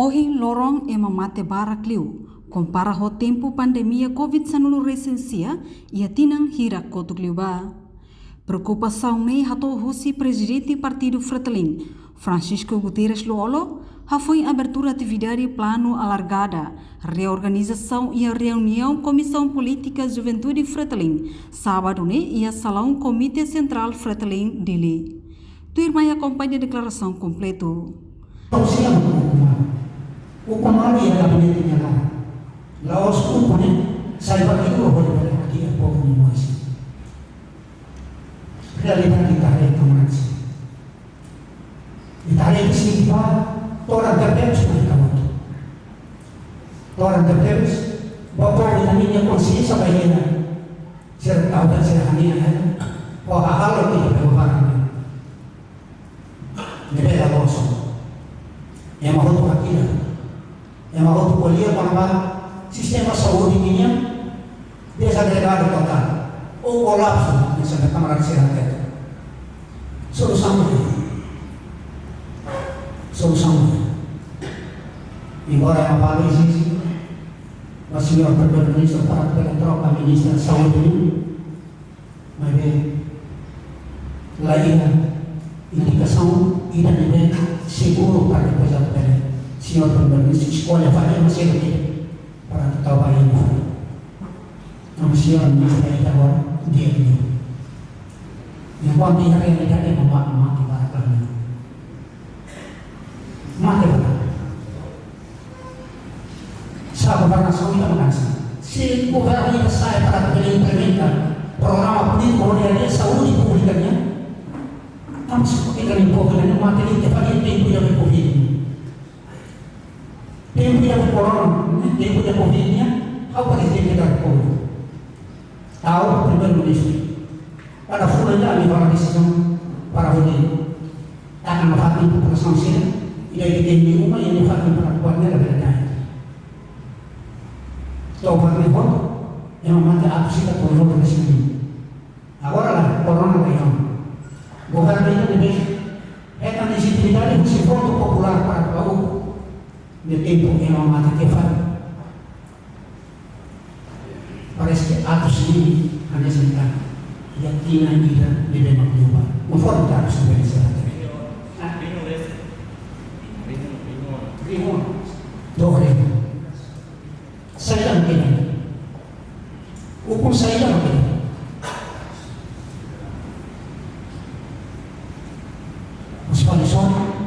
Ohi lorong e mamate barak liu, compara ho tempo pandemia COVID-19 resensia, ia tinang hirak kotuk liu ba. Preocupação nei hato hosi presidente partido Fretilin, Francisco Guterres Luolo, foi abertura atividade plano alargada, reorganização e a reunião Comissão Política Juventude Fretilin, sábado ne ia salão Comitê Central Fretilin Dili. Tu irmã acompanha a declaração completo. O comando ia gabinete niya lang. Laos ko po niya, sa iba kayo, wala pala lagi ang povo ni Moise. Realidad ditarik ke Moise. Ditarik ke Simba, orang terdeus na ikaw. Orang terdeus, bapak winaminya konsi sa bayina. Sir tahu dan sir haniya, o hahalo kita bewaran. Nebe laoso. Yang mahu hakina. Yang mau kuliah bahwa sistema saúde minha desagregado total ou colapso nessa Câmara de Serra. Solução embora a palavra existe, o senhor primeiro-ministro para pela troca ministra da saúde, mas bem, lá indicação e também seguro para depois a senhor primeiro-ministro escolhe fazer uma série para trabalhar em fora. Então, o senhor ministro aí agora, dia de hoje. Enquanto a realidade é mati para kami. Mati para. Sa governação ita magasa. Se o governo ita sai para implementar programa político de saúde pública niya, estamos ikan po kami mati ita fazia tempo de Covid. Tempo de corona, tempo de Covid-nya, apa presidente da República? Tahu primeiro-ministro. Pada fulanya ambil decisão para votar. Akan menghakim população sila. Ila di rumah yang menghakim para kuatnya adalah verdade. Tahu para voto yang memang ato sila por voto na sila. Agora lá, corona ngayon. Governo ito debes esta legitimidade do voto popular para o de tempo yang mati kefal. Parece que atos ini hanya sebentar. Yang tina ida debe magluba. Conforme está a experiência. Primo. Dobre. Saya mungkin. Hukum saya mungkin. Muspalisong.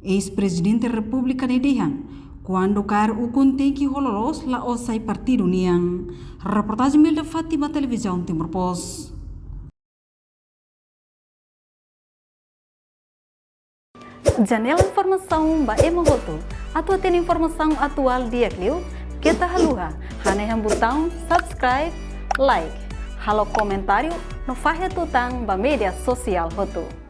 Ex-presidente da República de Dehan, quando cair o contente holoros la osai partido niang. Reportagem da Fátima Televisão Timor Post. Janela informação ba emohoto. Atua tem informação atual dia kliu. Kita haluha. Haneham botão subscribe, like. Halo comentário no fahe tutang ba media sosial hotu.